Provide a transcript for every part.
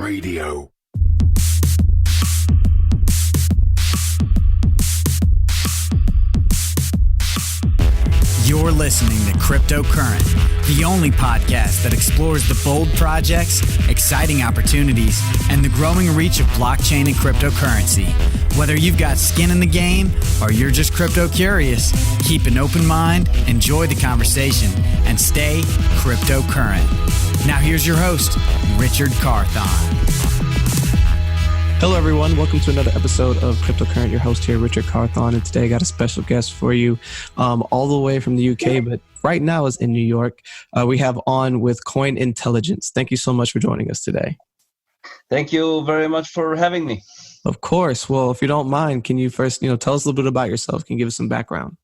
Radio. You're listening to Cryptocurrent, the only podcast that explores the bold projects, exciting opportunities, and the growing reach of blockchain and cryptocurrency. Whether you've got skin in the game or you're just crypto curious, keep an open mind, enjoy the conversation, and stay cryptocurrent. Now here's your host, Richard Carthon. Hello, everyone. Welcome to another episode of Cryptocurrent. Your host here, Richard Carthon, and today I got a special guest for you all the way from the UK, but right now is in New York. We have on with Cointelligence. Thank you so much for joining us today. Thank you very much for having me. Of course. Well, if you don't mind, can you first, tell us a little bit about yourself? Can you give us some background?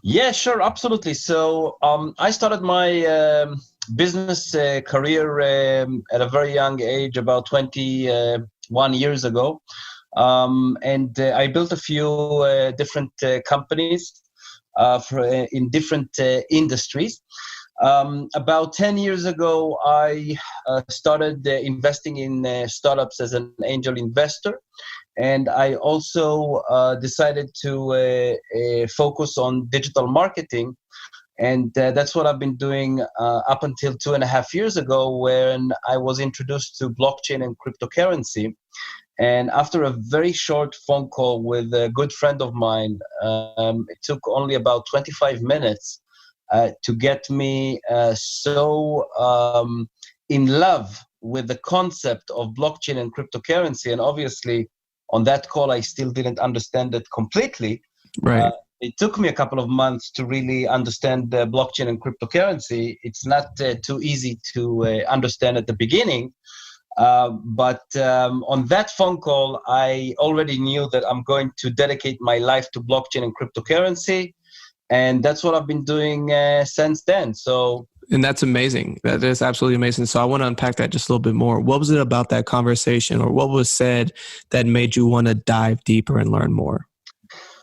Yeah, sure. Absolutely. So I started my business career at a very young age, about 21 years ago. And I built a few different companies in different industries. About 10 years ago, I started investing in startups as an angel investor. And I also decided to focus on digital marketing. And that's what I've been doing up until 2.5 years ago, when I was introduced to blockchain and cryptocurrency. And after a very short phone call with a good friend of mine, it took only about 25 minutes to get me so in love with the concept of blockchain and cryptocurrency. And obviously, on that call, I still didn't understand it completely. Right. It took me a couple of months to really understand the blockchain and cryptocurrency. It's not too easy to understand at the beginning. But on that phone call, I already knew that I'm going to dedicate my life to blockchain and cryptocurrency. And that's what I've been doing since then. And that's amazing. That is absolutely amazing. So I want to unpack that just a little bit more. What was it about that conversation, or what was said that made you want to dive deeper and learn more?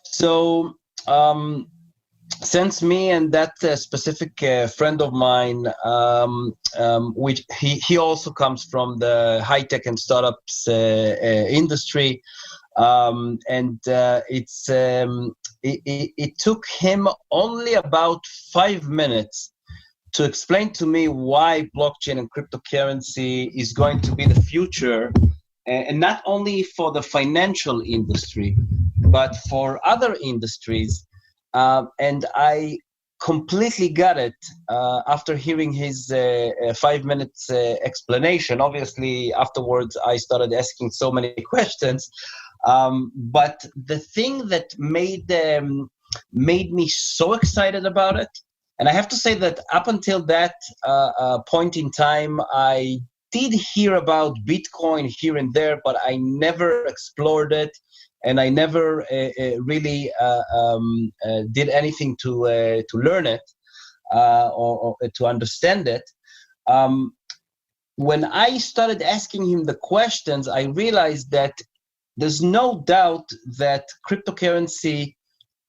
So since me and that specific friend of mine, which he also comes from the high tech and startups industry, and it took him only about 5 minutes to explain to me why blockchain and cryptocurrency is going to be the future, and not only for the financial industry, but for other industries. And I completely got it after hearing his 5 minutes explanation. Obviously, afterwards, I started asking so many questions. But the thing that made me so excited about it, and I have to say that up until that point in time, I did hear about Bitcoin here and there, but I never explored it. And I never really did anything to learn it or to understand it. When I started asking him the questions, I realized that there's no doubt that cryptocurrency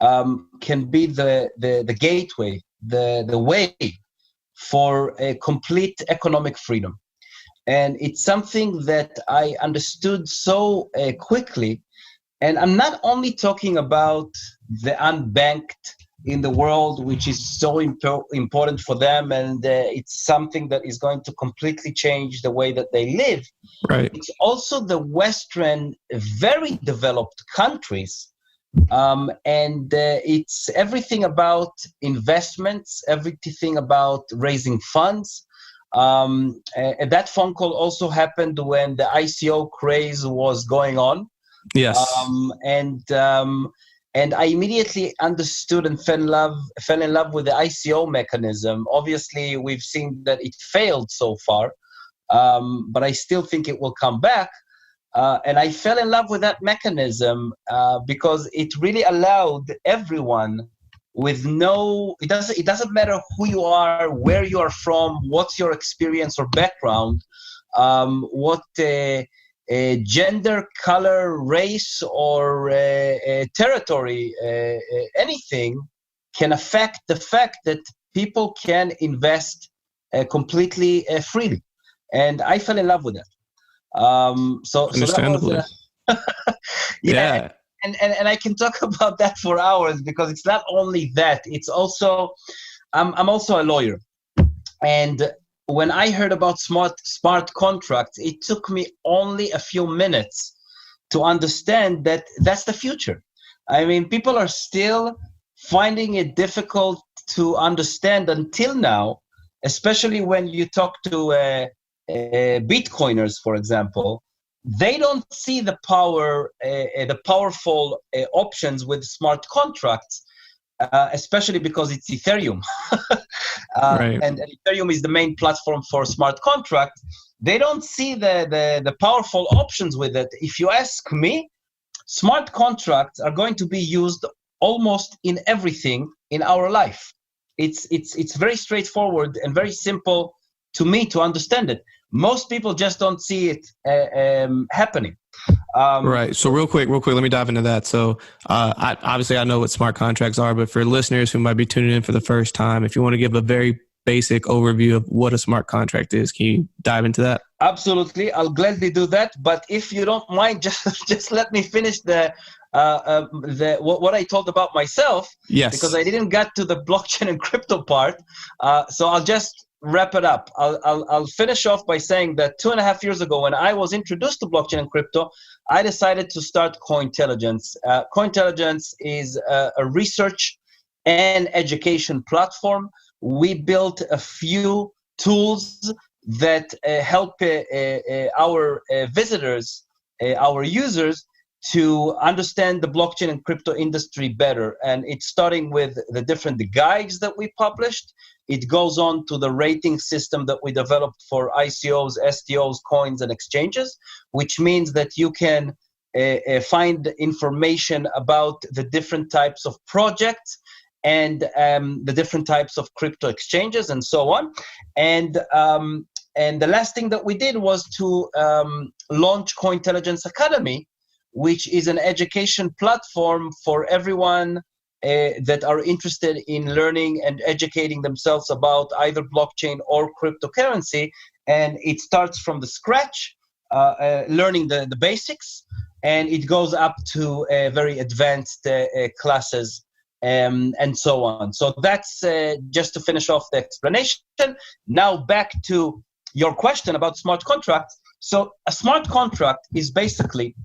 can be the gateway, the way for a complete economic freedom. And it's something that I understood so quickly. And I'm not only talking about the unbanked in the world, which is so important for them, and it's something that is going to completely change the way that they live. Right. It's also the Western, very developed countries. And it's everything about investments, everything about raising funds. And that phone call also happened when the ICO craze was going on. Yes. And I immediately understood and fell in love with the ICO mechanism. Obviously, we've seen that it failed so far, but I still think it will come back. And I fell in love with that mechanism because it really allowed everyone with it doesn't matter who you are, where you are from, what's your experience or background, what gender, color, race, or territory, anything can affect the fact that people can invest completely freely. And I fell in love with that. So that Understandably. was Yeah. and I can talk about that for hours, because it's not only that, it's also I'm also a lawyer. And when I heard about smart contracts, it took me only a few minutes to understand that that's the future. I mean, people are still finding it difficult to understand until now, especially when you talk to Bitcoiners, for example. They don't see the powerful options with smart contracts, especially because it's Ethereum. Right. And Ethereum is the main platform for smart contracts. They don't see the powerful options with it. If you ask me, smart contracts are going to be used almost in everything in our life. It's very straightforward and very simple to me to understand it. Most people just don't see it happening. Right. So real quick, let me dive into that. So I know what smart contracts are, but for listeners who might be tuning in for the first time, if you want to give a very basic overview of what a smart contract is, can you dive into that? Absolutely. I'll gladly do that. But if you don't mind, just let me finish what I told about myself. Yes. Because I didn't get to the blockchain and crypto part. So I'll just wrap it up. I'll finish off by saying that 2.5 years ago, when I was introduced to blockchain and crypto, I decided to start Cointelligence. Cointelligence is a research and education platform. We built a few tools that help our visitors, our users, to understand the blockchain and crypto industry better. And it's starting with the different guides that we published. It goes on to the rating system that we developed for ICOs, STOs, coins, and exchanges, which means that you can find information about the different types of projects and the different types of crypto exchanges and so on. And the last thing that we did was to launch Cointelligence Academy, which is an education platform for everyone that are interested in learning and educating themselves about either blockchain or cryptocurrency. And it starts from the scratch, learning the basics, and it goes up to very advanced classes and so on. So that's just to finish off the explanation. Now back to your question about smart contracts. So a smart contract is basically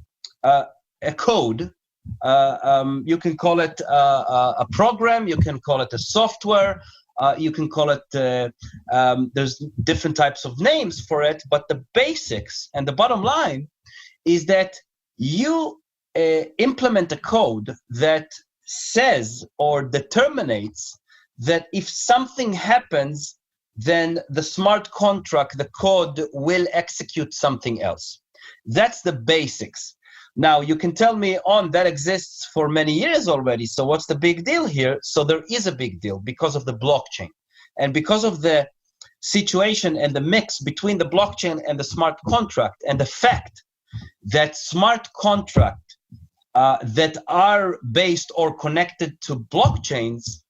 a code. You can call it a program, you can call it a software, you can call it, there's different types of names for it, but the basics and the bottom line is that you implement a code that says or determines that if something happens, then the smart contract, the code, will execute something else. That's the basics. Now, you can tell me, that exists for many years already, so what's the big deal here? So there is a big deal because of the blockchain. And because of the situation and the mix between the blockchain and the smart contract, and the fact that smart contracts that are based or connected to blockchains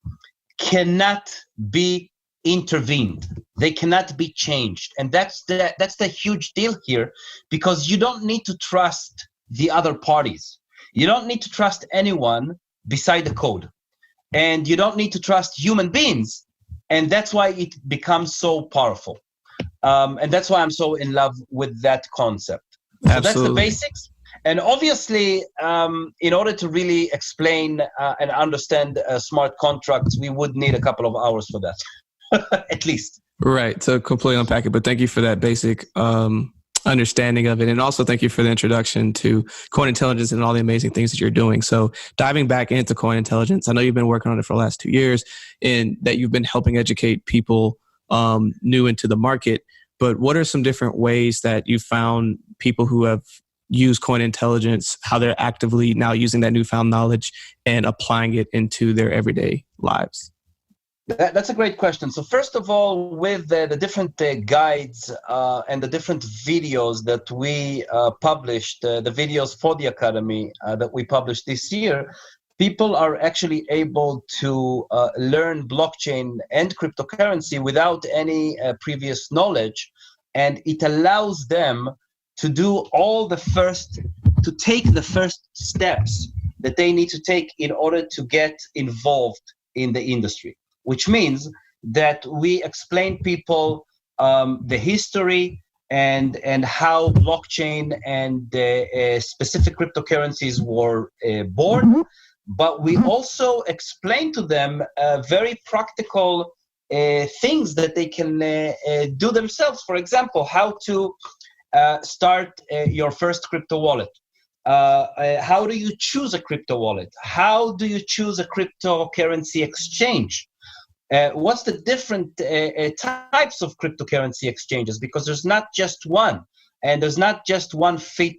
cannot be intervened. They cannot be changed. And that's the huge deal here, because you don't need to trust the other parties. You don't need to trust anyone beside the code. And you don't need to trust human beings. And that's why it becomes so powerful. And that's why I'm so in love with that concept. So Absolutely. That's the basics. And obviously, in order to really explain and understand smart contracts, we would need a couple of hours for that, at least. Right, to completely unpack it. But thank you for that basic understanding of it. And also thank you for the introduction to Cointelligence and all the amazing things that you're doing. So diving back into Cointelligence, I know you've been working on it for the last 2 years and that you've been helping educate people new into the market. But what are some different ways that you found people who have used Cointelligence, how they're actively now using that newfound knowledge and applying it into their everyday lives? That's a great question. So first of all, with the different guides and the different videos that we published, the videos for the Academy that we published this year, people are actually able to learn blockchain and cryptocurrency without any previous knowledge. And it allows them to take the first steps that they need to take in order to get involved in the industry, which means that we explain people the history and how blockchain and specific cryptocurrencies were born, but we also explain to them very practical things that they can do themselves. For example, how to start your first crypto wallet. How do you choose a crypto wallet? How do you choose a cryptocurrency exchange? What's the different types of cryptocurrency exchanges? Because there's not just one, and there's not just one fit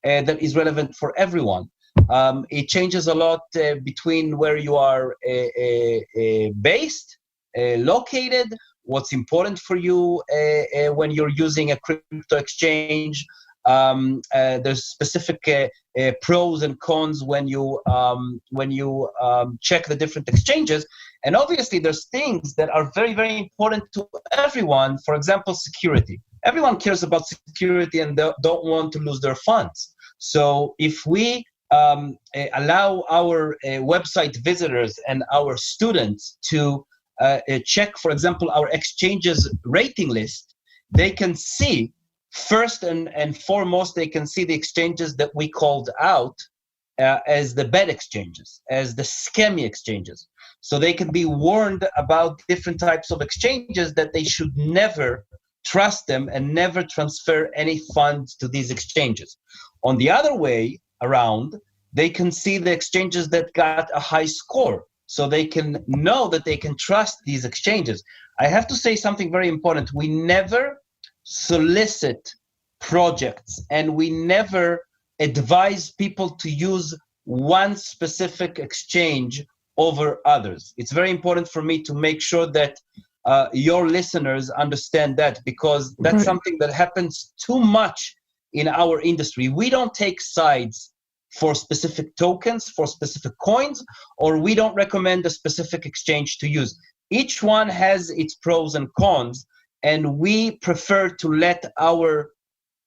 that is relevant for everyone. It changes a lot between where you are based, located, what's important for you when you're using a crypto exchange. There's specific pros and cons when you check the different exchanges. And obviously, there's things that are very, very important to everyone. For example, security. Everyone cares about security and don't want to lose their funds. So if we allow our website visitors and our students to check, for example, our exchanges rating list, they can see, first and foremost, they can see the exchanges that we called out as the bad exchanges, as the scammy exchanges. So they can be warned about different types of exchanges, that they should never trust them and never transfer any funds to these exchanges. On the other way around, they can see the exchanges that got a high score, so they can know that they can trust these exchanges. I have to say something very important. We never solicit projects, and we never advise people to use one specific exchange over others. It's very important for me to make sure that your listeners understand that, because that's something that happens too much in our industry. We don't take sides for specific tokens, for specific coins, or we don't recommend a specific exchange to use. Each one has its pros and cons, and we prefer to let our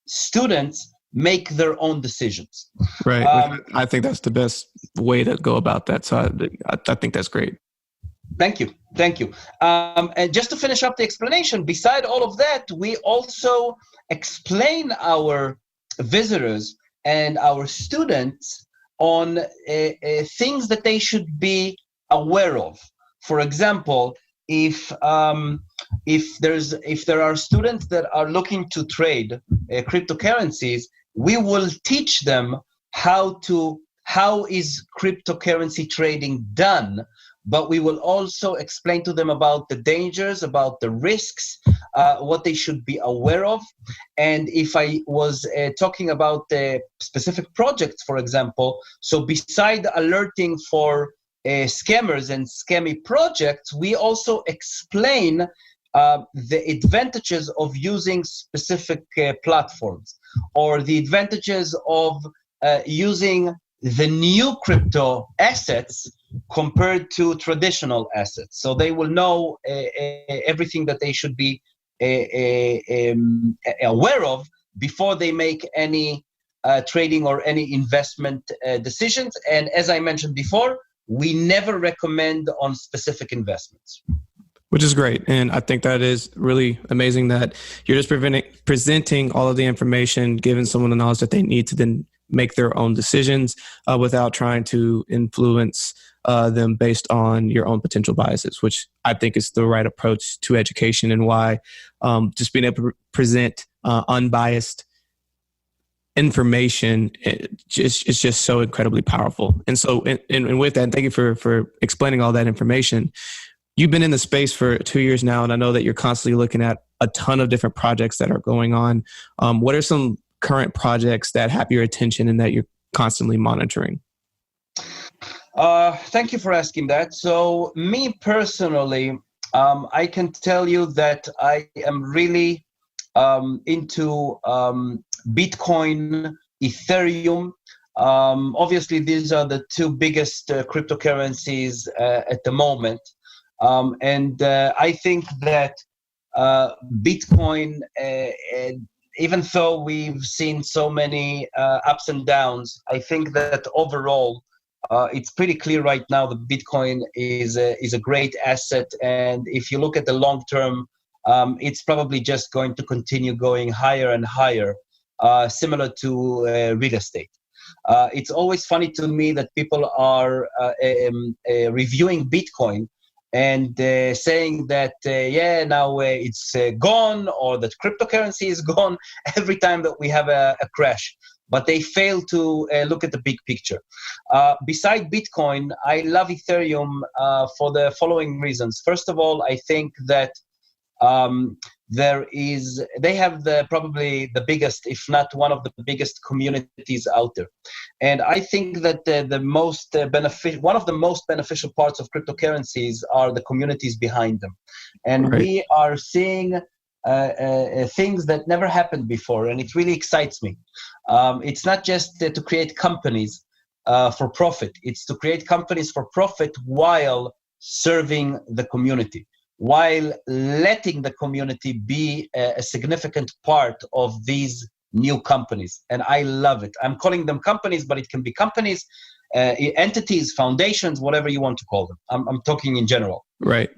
students make their own decisions. Right. I think that's the best way to go about that. So I think that's great. Thank you. And just to finish up the explanation, beside all of that, we also explain our visitors and our students on things that they should be aware of. For example, if there are students that are looking to trade cryptocurrencies, we will teach them how is cryptocurrency trading done, but we will also explain to them about the dangers, about the risks, what they should be aware of. And if I was talking about specific projects, for example, so beside alerting for scammers and scammy projects, we also explain the advantages of using specific platforms, or the advantages of using the new crypto assets compared to traditional assets. So they will know everything that they should be aware of before they make any trading or any investment decisions. And as I mentioned before, we never recommend on specific investments. Which is great. And I think that is really amazing that you're just presenting all of the information, giving someone the knowledge that they need to then make their own decisions without trying to influence them based on your own potential biases, which I think is the right approach to education, and why just being able to present unbiased information is just so incredibly powerful. And so, and with that, and thank you for explaining all that information. You've been in the space for 2 years now, and I know that you're constantly looking at a ton of different projects that are going on. What are some current projects that have your attention and that you're constantly monitoring? Thank you for asking that. So me personally, I can tell you that I am really into Bitcoin, Ethereum. Obviously, these are the two biggest cryptocurrencies at the moment. And I think that Bitcoin even though we've seen so many ups and downs, I think that overall, it's pretty clear right now that Bitcoin is a great asset. And if you look at the long term, it's probably just going to continue going higher and higher, similar to real estate. It's always funny to me that people are reviewing Bitcoin and saying that, now it's gone, or that cryptocurrency is gone every time that we have a crash. But they fail to look at the big picture. Beside Bitcoin, I love Ethereum for the following reasons. First of all, I think that they have probably the biggest, if not one of the biggest communities out there. And I think that one of the most beneficial parts of cryptocurrencies are the communities behind them. And we are seeing things that never happened before, and it really excites me. It's not just to create companies for profit. It's to create companies for profit while serving the community, while letting the community be a significant part of these new companies. And I love it. I'm calling them companies, but it can be companies, entities, foundations, whatever you want to call them. I'm talking in general. Right.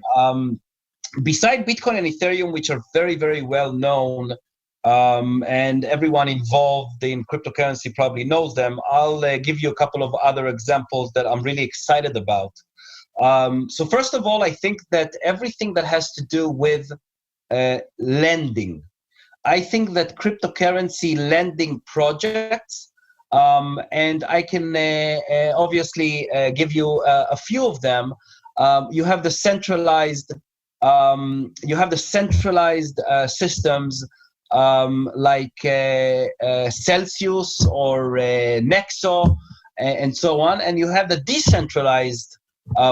Beside Bitcoin and Ethereum, which are very, very well known, and everyone involved in cryptocurrency probably knows them, I'll give you a couple of other examples that I'm really excited about. So first of all, I think that everything that has to do with lending, I think that cryptocurrency lending projects, and I can obviously give you a few of them. You have the centralized systems like Celsius or Nexo and so on, and you have the decentralized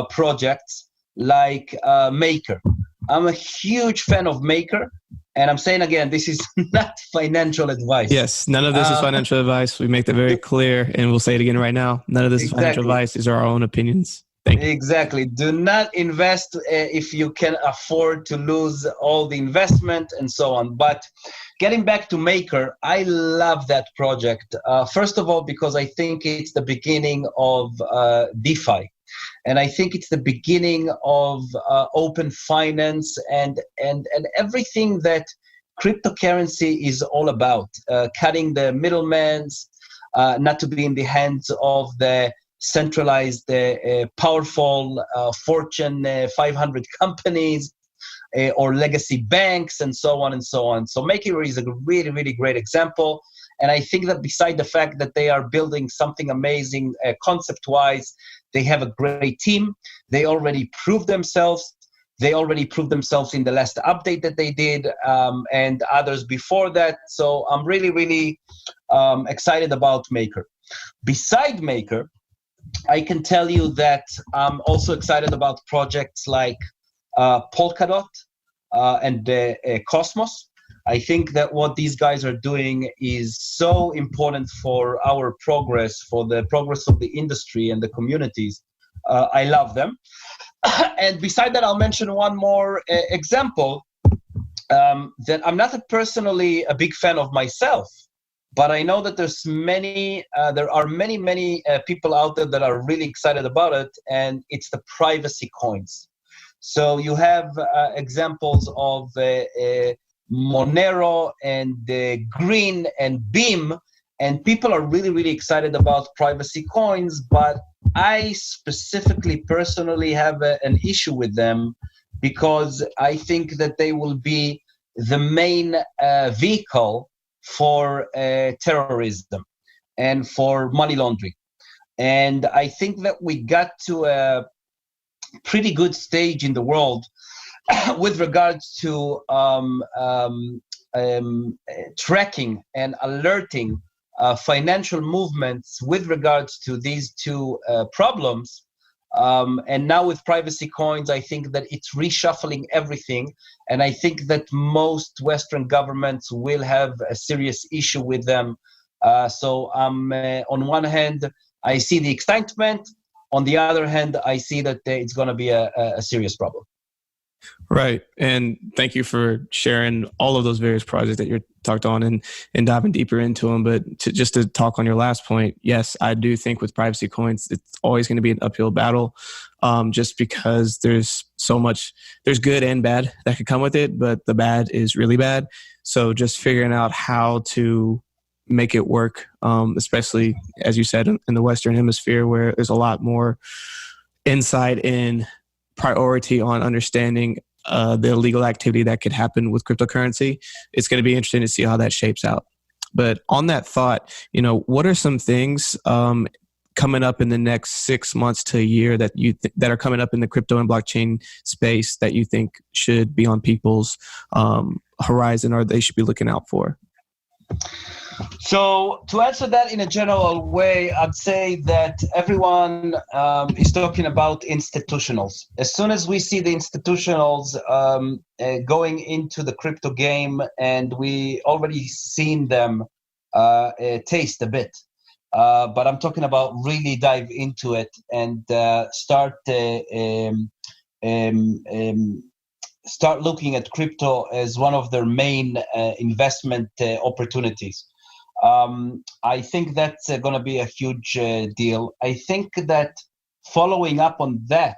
projects like Maker. I'm a huge fan of Maker, and I'm saying again, this is not financial advice. Yes, none of this is financial advice. We make that very clear, and we'll say it again right now. None of this is financial advice. These are our own opinions. Thank you. Exactly. Do not invest if you can afford to lose all the investment and so on. But getting back to Maker, I love that project. First of all, because I think it's the beginning of DeFi. And I think it's the beginning of open finance and everything that cryptocurrency is all about. Cutting the middlemans, not to be in the hands of the centralized, powerful Fortune 500 companies or legacy banks and so on and so on. So Maker is a really, really great example. And I think that beside the fact that they are building something amazing concept-wise, they have a great team. They already proved themselves. They already proved themselves in the last update that they did and others before that. So I'm really, really excited about Maker. Beside Maker, I can tell you that I'm also excited about projects like Polkadot and Cosmos. I think that what these guys are doing is so important for our progress, for the progress of the industry and the communities. I love them. And beside that, I'll mention one more example that I'm not personally a big fan of myself, but I know that there are many people out there that are really excited about it, and it's the privacy coins. So you have examples of Monero and Green and Beam, and people are really, really excited about privacy coins, but I specifically personally have an issue with them because I think that they will be the main vehicle for terrorism and for money laundering. And I think that we got to a pretty good stage in the world with regards to tracking and alerting financial movements with regards to these two problems. And now with privacy coins, I think that it's reshuffling everything. And I think that most Western governments will have a serious issue with them. So on one hand, I see the excitement. On the other hand, I see that it's going to be a serious problem. Right. And thank you for sharing all of those various projects that you're talked on and diving deeper into them. But just to talk on your last point, yes, I do think with privacy coins, it's always going to be an uphill battle, just because there's so much, there's good and bad that could come with it, but the bad is really bad. So just figuring out how to make it work, especially, as you said, in the Western Hemisphere, where there's a lot more insight and priority on understanding the illegal activity that could happen with cryptocurrency. It's going to be interesting to see how that shapes out. But on that thought, what are some things coming up in the next 6 months to a year that that are coming up in the crypto and blockchain space that you think should be on people's horizon or they should be looking out for? So to answer that in a general way, I'd say that everyone is talking about institutionals. As soon as we see the institutionals going into the crypto game, and we already seen them taste a bit, but I'm talking about really dive into it and start looking at crypto as one of their main investment opportunities. I think that's going to be a huge deal. I think that following up on that,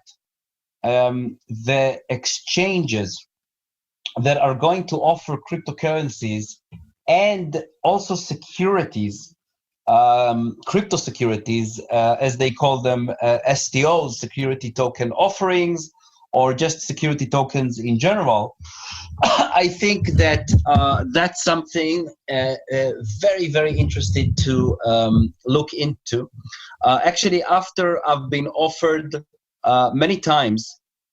the exchanges that are going to offer cryptocurrencies and also securities, crypto securities, as they call them, STOs, security token offerings, or just security tokens in general, I think that that's something very, very interesting to look into. Actually, after I've been offered many times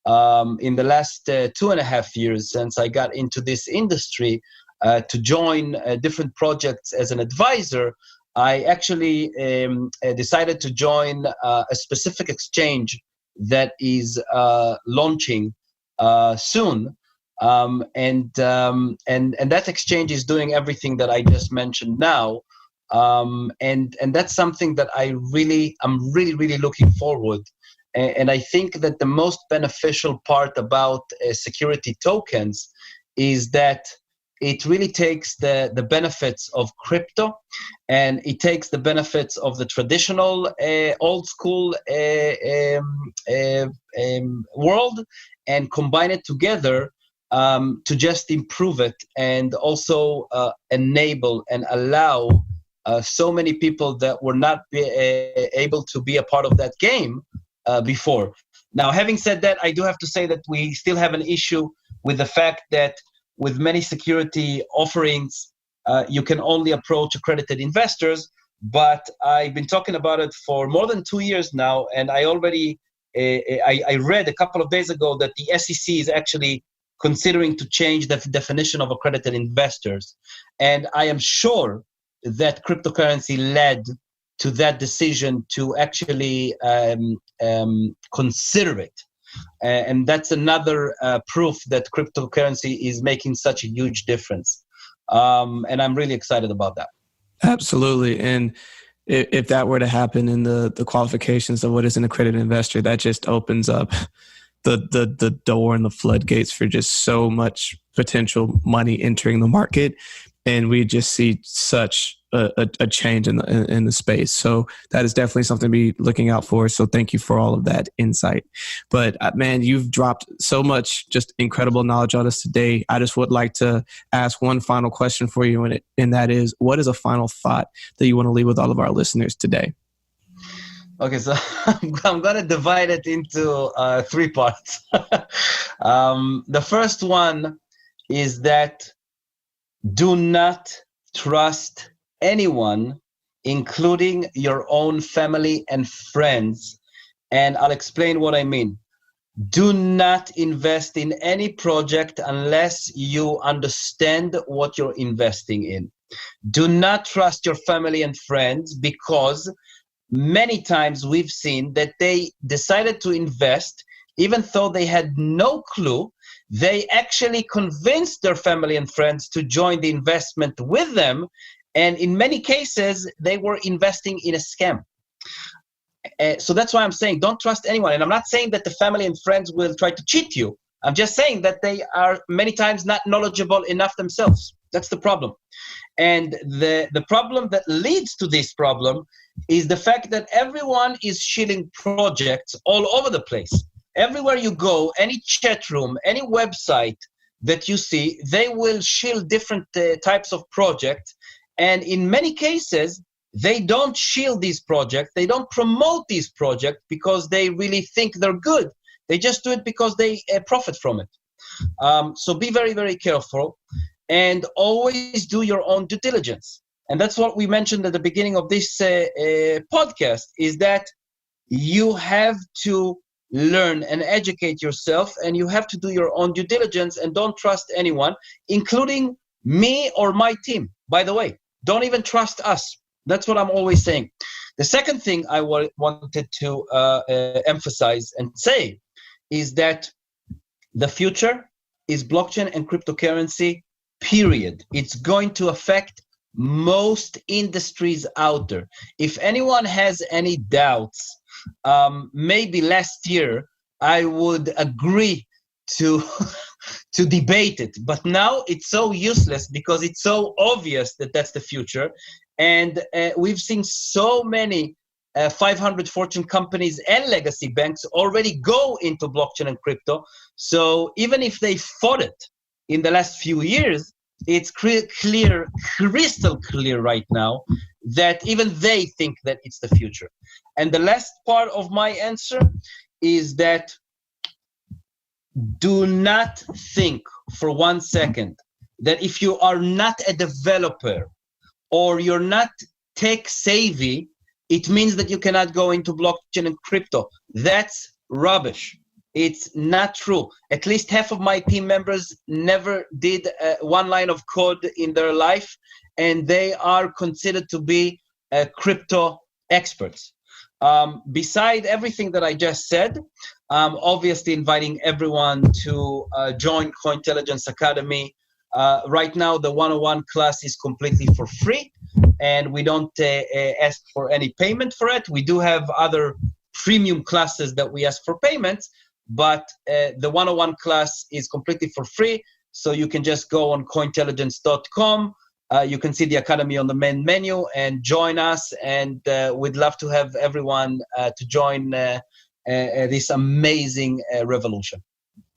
in the last 2.5 years since I got into this industry to join different projects as an advisor, I actually decided to join a specific exchange that is launching soon, and that exchange is doing everything that I just mentioned now, and that's something that I'm really looking forward. And I think that the most beneficial part about security tokens is that it really takes the benefits of crypto, and it takes the benefits of the traditional old school world and combine it together to just improve it, and also enable and allow so many people that were not able to be a part of that game before. Now, having said that, I do have to say that we still have an issue with the fact that with many security offerings, you can only approach accredited investors. But I've been talking about it for more than 2 years now, and I already I read a couple of days ago that the SEC is actually considering to change the definition of accredited investors. And I am sure that cryptocurrency led to that decision to actually consider it. And that's another proof that cryptocurrency is making such a huge difference. And I'm really excited about that. Absolutely. And if that were to happen in the qualifications of what is an accredited investor, that just opens up the door and the floodgates for just so much potential money entering the market. And we just see such a change in the space. So that is definitely something to be looking out for. So thank you for all of that insight. But man, you've dropped so much just incredible knowledge on us today. I just would like to ask one final question for you, and that is, what is a final thought that you want to leave with all of our listeners today? Okay, so I'm going to divide it into 3 parts. The first one is that do not trust anyone, including your own family and friends. And I'll explain what I mean. Do not invest in any project unless you understand what you're investing in. Do not trust your family and friends, because many times we've seen that they decided to invest even though they had no clue. They actually convinced their family and friends to join the investment with them. And in many cases, they were investing in a scam. So that's why I'm saying don't trust anyone. And I'm not saying that the family and friends will try to cheat you. I'm just saying that they are many times not knowledgeable enough themselves. That's the problem. And the problem that leads to this problem is the fact that everyone is shilling projects all over the place. Everywhere you go, any chat room, any website that you see, they will shill different types of projects. And in many cases, they don't shield these projects. They don't promote these projects because they really think they're good. They just do it because they profit from it. So be very, very careful and always do your own due diligence. And that's what we mentioned at the beginning of this podcast, is that you have to learn and educate yourself, and you have to do your own due diligence, and don't trust anyone, including me or my team. By the way, don't even trust us. That's what I'm always saying. The second thing I wanted to emphasize and say is that the future is blockchain and cryptocurrency, period. It's going to affect most industries out there. If anyone has any doubts, maybe last year I would agree to to debate it, but now it's so useless because it's so obvious that that's the future. And we've seen so many 500 Fortune companies and legacy banks already go into blockchain and crypto. So even if they fought it in the last few years, it's crystal clear right now that even they think that it's the future. And the last part of my answer is that do not think for 1 second that if you are not a developer or you're not tech savvy, it means that you cannot go into blockchain and crypto. That's rubbish. It's not true. At least half of my team members never did one line of code in their life, and they are considered to be crypto experts. Beside everything that I just said, obviously inviting everyone to join Cointelligence Academy. Right now, the 101 class is completely for free, and we don't ask for any payment for it. We do have other premium classes that we ask for payments, but the 101 class is completely for free. So you can just go on cointelligence.com. You can see the Academy on the main menu and join us. And we'd love to have everyone to join this amazing revolution.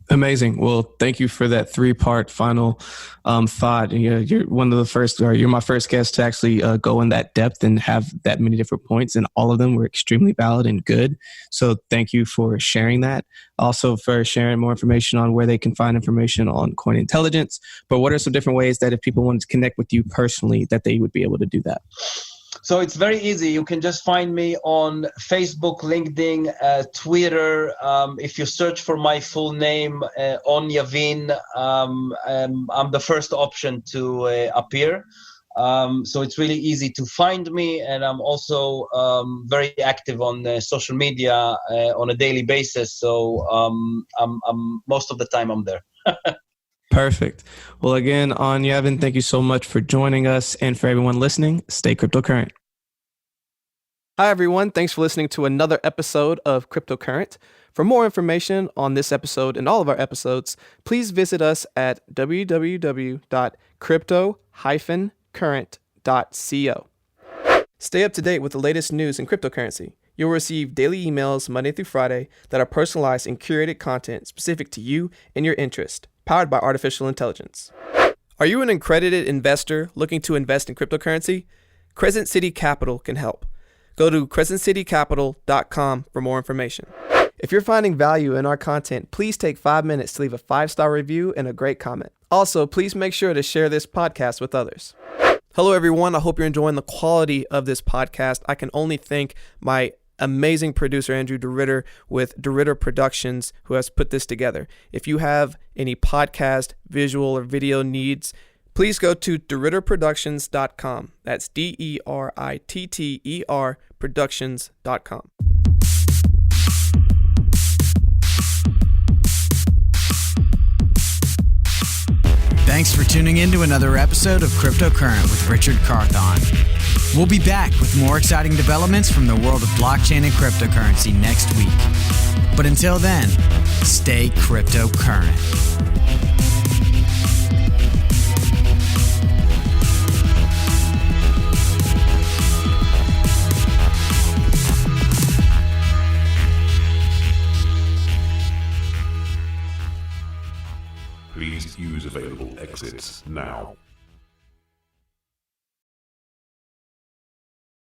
Amazing. Well, thank you for that 3-part final thought. You're one of the first, or you're my first guest to actually go in that depth and have that many different points, and all of them were extremely valid and good. So thank you for sharing that. Also for sharing more information on where they can find information on Cointelligence. But what are some different ways that if people wanted to connect with you personally, that they would be able to do that? So it's very easy. You can just find me on Facebook, LinkedIn, Twitter. If you search for my full name on Yavin, I'm the first option to appear. So it's really easy to find me. And I'm also very active on social media on a daily basis. So I'm most of the time I'm there. Perfect. Well, again, Yavin, thank you so much for joining us. And for everyone listening, stay cryptocurrent. Hi, everyone. Thanks for listening to another episode of Cryptocurrent. For more information on this episode and all of our episodes, please visit us at www.crypto-current.co. Stay up to date with the latest news in cryptocurrency. You'll receive daily emails Monday through Friday that are personalized and curated content specific to you and your interest, powered by artificial intelligence. Are you an accredited investor looking to invest in cryptocurrency? Crescent City Capital can help. Go to crescentcitycapital.com for more information. If you're finding value in our content, please take 5 minutes to leave a 5-star review and a great comment. Also, please make sure to share this podcast with others. Hello, everyone. I hope you're enjoying the quality of this podcast. I can only thank my amazing producer, Andrew DeRitter, with DeRitter Productions, who has put this together. If you have any podcast, visual, or video needs, please go to DeRitterProductions.com. That's DERITTER Productions.com. Thanks for tuning in to another episode of Cryptocurrent with Richard Carthon. We'll be back with more exciting developments from the world of blockchain and cryptocurrency next week. But until then, Stay cryptocurrent. Please use available exits now.